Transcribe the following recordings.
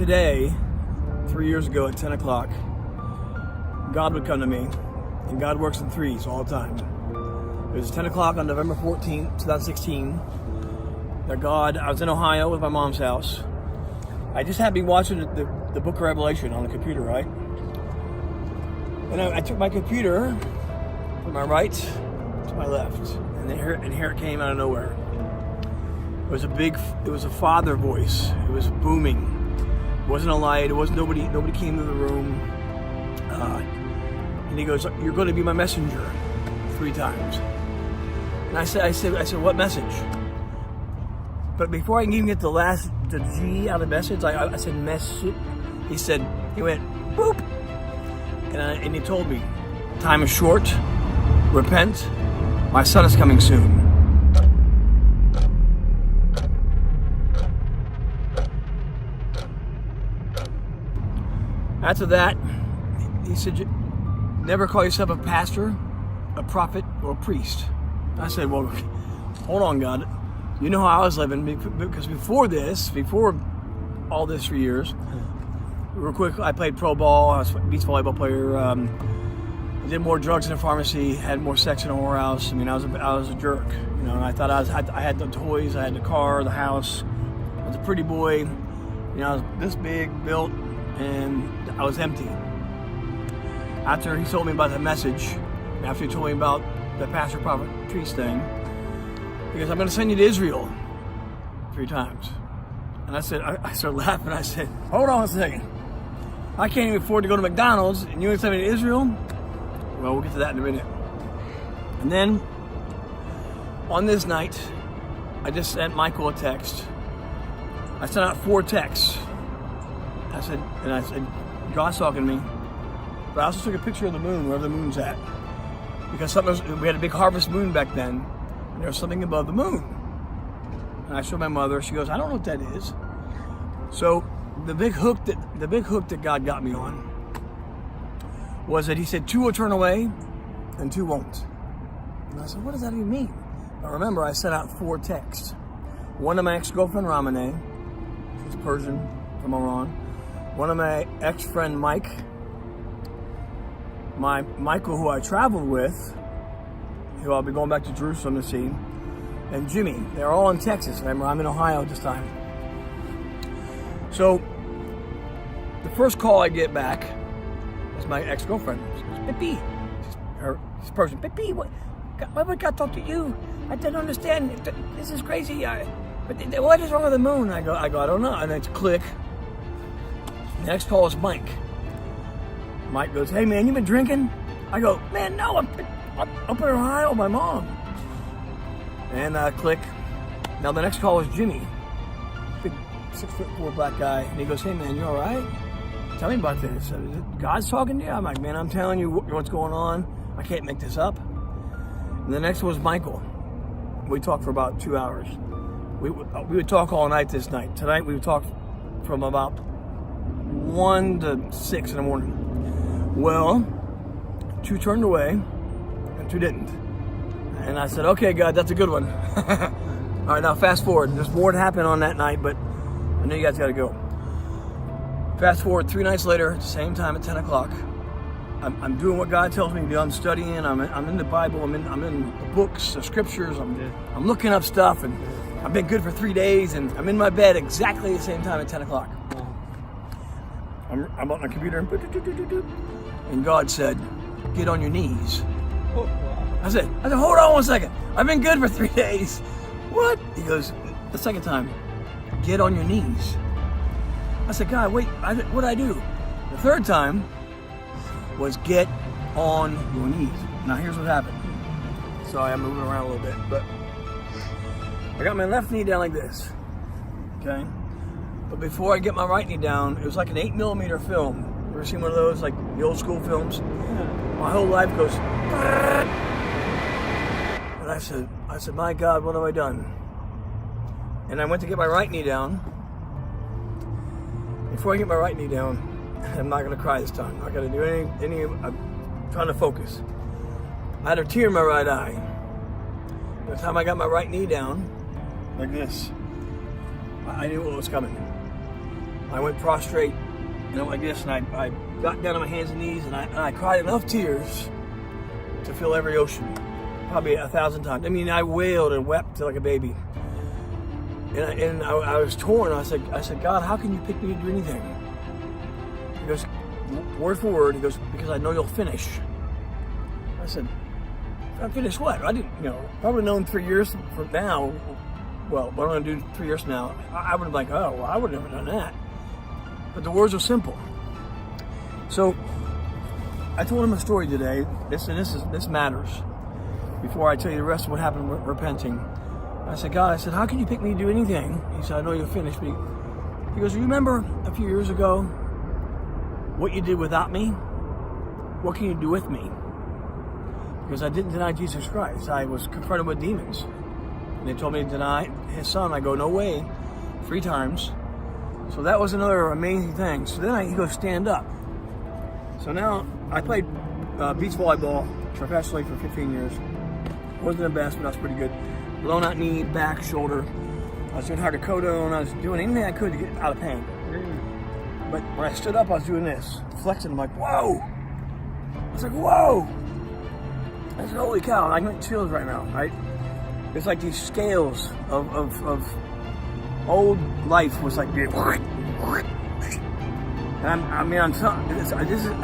today, 3 years ago at 10 o'clock, God would come to me, and God works in threes all the time. It was 10 o'clock on November 14th, 2016, that God, I was in Ohio with my mom's house. I just happened to be watching the book of Revelation on the computer, right? And I took my computer from my right to my left, and here it came out of nowhere. It was a father voice. It was booming. It wasn't a light. It wasn't nobody came to the room. And he goes, "You're going to be my messenger," 3 times. And I said, "What message?" But before I can even get the G out of the message, I said, "Message." He went, "Boop." And he told me, "Time is short. Repent. My son is coming soon." After that, he said, "Never call yourself a pastor, a prophet, or a priest." I said, "Well, hold on, God. You know how I was living, because before all this 3 years, real quick, I played pro ball. I was a beach volleyball player. I did more drugs in a pharmacy. Had more sex in a whorehouse. I mean, I was a jerk. You know, and I thought I had the toys. I had the car, the house. I was a pretty boy. You know, I was this big, built, and I was empty. After he told me about the message, after he told me about the pastor, prophet, priest thing, he goes, "I'm going to send you to Israel," 3 times. And I started laughing. I said, "Hold on a second. I can't even afford to go to McDonald's, and you're going to send me to Israel?" Well, we'll get to that in a minute. And then, on this night, I just sent Michael a text. I sent out 4 texts. I said, "God's talking to me." But I also took a picture of the moon, wherever the moon's at. Because we had a big harvest moon back then, and there was something above the moon. And I showed my mother. She goes, "I don't know what that is." So the big hook that God got me on was that he said 2 will turn away and 2 won't. And I said, "What does that even mean?" Now remember, I sent out 4 texts. One to my ex-girlfriend Ramane, she's Persian from Iran. One of my ex-friend Mike, Michael, who I traveled with, who I'll be going back to Jerusalem to see, and Jimmy. They're all in Texas. Remember, I'm in Ohio this time. So the first call I get back is my ex-girlfriend. She goes, "Pippi," she's Persian. "Pippi, why would God talk to you? I don't understand. This is crazy. But what is wrong with the moon?" I go, "I don't know." And it's click. The next call is Mike. Mike goes, "Hey man, you been drinking?" I go, "Man, no, I'm up in Ohio with my mom." And click. Now the next call is Jimmy, big 6'4" black guy, and he goes, "Hey man, you all right? Tell me about this. God's talking to you?" I'm like, "Man, I'm telling you what's going on. I can't make this up." And the next was Michael. We talked for about 2 hours. We would talk all night this night. Tonight we would talk from about 1 to 6 in the morning. Well, 2 turned away and 2 didn't. And I said, "Okay, God, that's a good one." All right, now fast forward. There's more to happen on that night, but I know you guys got to go. Fast forward 3 nights later, same time at 10 o'clock. I'm doing what God tells me to do. I'm studying. I'm in the Bible. I'm in the books, the scriptures. I'm looking up stuff, and I've been good for 3 days, and I'm in my bed exactly the same time at 10 o'clock. I'm on my computer, and God said, "Get on your knees." I said, "Hold on 1 second. I've been good for 3 days." "What?" He goes, the second time, "Get on your knees." I said, "God, wait, what did I do?" The third time was, "Get on your knees." Now here's what happened. Sorry, I'm moving around a little bit, but I got my left knee down like this, okay? But before I get my right knee down, it was like an 8mm film. You ever seen one of those, like the old school films? My whole life goes, and I said, "My God, what have I done?" And I went to get my right knee down. Before I get my right knee down, I'm not gonna cry this time. I'm not gonna do any. I'm trying to focus. I had a tear in my right eye. By the time I got my right knee down, like this, I knew what was coming. I went prostrate, and I'm like this, and I got down on my hands and knees, and I cried enough tears to fill every ocean, probably 1,000 times. I mean, I wailed and wept like a baby. And I was torn. I said, God, how can you pick me to do anything? He goes, word for word, he goes, because I know you'll finish. I said, I finish what? I didn't, if I would have known 3 years from now, well, what I'm going to do 3 years from now, I would have been like, oh, well, I would have never done that. But the words are simple. So I told him a story today. This matters. Before I tell you the rest of what happened with repenting, I said, God, how can you pick me to do anything? He said, I know you'll finish me. He goes, you remember a few years ago what you did without me? What can you do with me? Because I didn't deny Jesus Christ. I was confronted with demons. And they told me to deny his son. I go, no way, 3 times. So that was another amazing thing. So then he goes, stand up. So now I played beach volleyball professionally for 15 years. Wasn't the best, but I was pretty good. Blown out knee, back, shoulder. I was doing hydrocodone. I was doing anything I could to get out of pain. But when I stood up, I was doing this, flexing. I'm like, whoa! I was like, whoa! I said, holy cow! I'm getting chills right now, right? It's like these scales of old life was like, and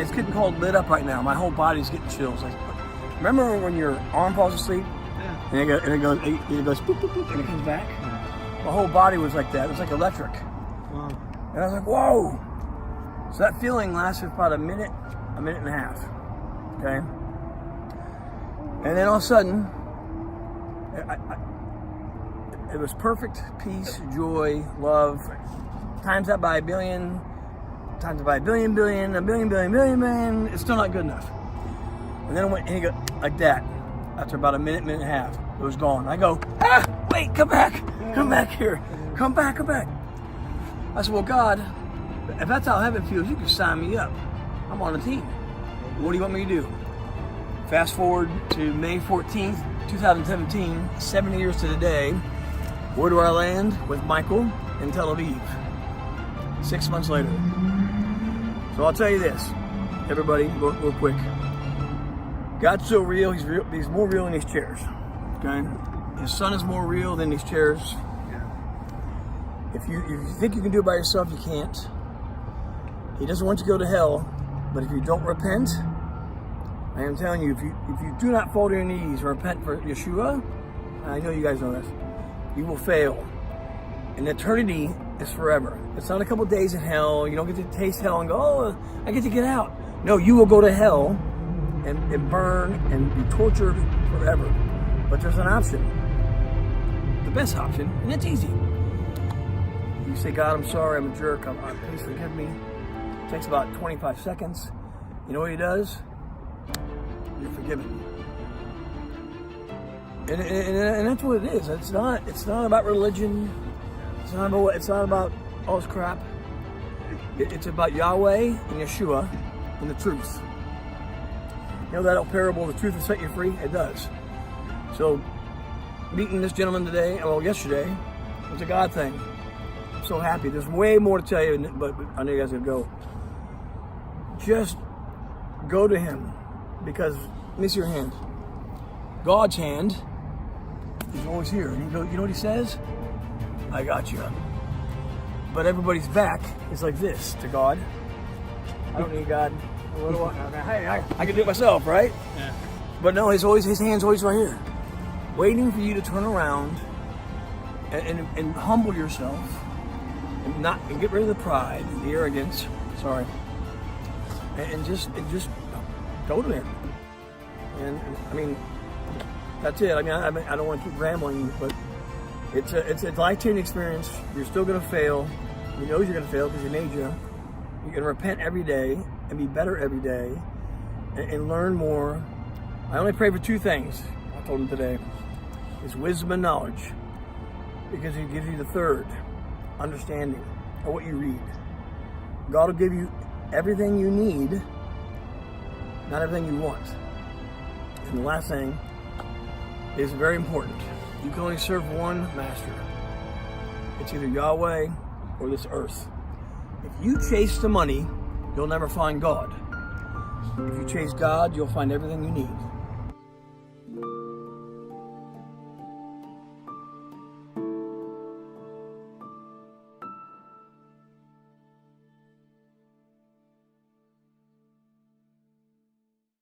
it's getting called lit up right now. My whole body's getting chills. Like, remember when your arm falls asleep? Yeah. And it goes boop, boop, boop, and it comes back? Yeah. My whole body was like that. It was like electric. Wow. And I was like, whoa! So that feeling lasted about a minute and a half. Okay? And then all of a sudden, it was perfect peace, joy, love. Times that by a billion, times it by a billion, billion. It's still not good enough. And then it went, and he go like that. After about a minute and a half, it was gone. I go, wait, come back here. Come back. I said, well, God, if that's how heaven feels, you can sign me up. I'm on the team. What do you want me to do? Fast forward to May 14th, 2017, 70 years to the day. Where do I land? With Michael in Tel Aviv. 6 months later. So I'll tell you this, everybody, real quick. God's so real, he's real. He's more real than these chairs. Okay? His son is more real than these chairs. If you think you can do it by yourself, you can't. He doesn't want you to go to hell, but if you don't repent, I am telling you, if you do not fall to your knees and repent for Yeshua, I know you guys know this, you will fail. And eternity is forever. It's not a couple days in hell. You don't get to taste hell and go, oh, I get to get out. No, you will go to hell and burn and be tortured forever. But there's an option. The best option, and it's easy. You say, God, I'm sorry, I'm a jerk. Please forgive me. It takes about 25 seconds. You know what he does? You're forgiven. And that's what it is. It's not about religion. It's not about all this crap. It's about Yahweh and Yeshua and the truth. You know that old parable, the truth will set you free? It does. So, meeting this gentleman today, yesterday, was a God thing. I'm so happy. There's way more to tell you, but I know you guys are going to go. Just go to him, because, let me see your hand. God's hand is always here. And you know what he says? I got you. But everybody's back is like this to God. I don't need God. I can do it myself, right? Yeah. But no, his hand's always right here, waiting for you to turn around and humble yourself and get rid of the pride, the arrogance. Sorry, and just go to him. And I mean, that's it. I mean, I don't want to keep rambling, but it's a life-changing experience. You're still gonna fail. He knows you're gonna fail because he made you. You can repent every day and be better every day and learn more. I only pray for 2 things, I told him today, is wisdom and knowledge, because he gives you the third, understanding of what you read. God will give you everything you need, not everything you want. And the last thing is very important. You can only serve one master. It's either Yahweh or this earth. If you chase the money, you'll never find God. If you chase God, you'll find everything you need.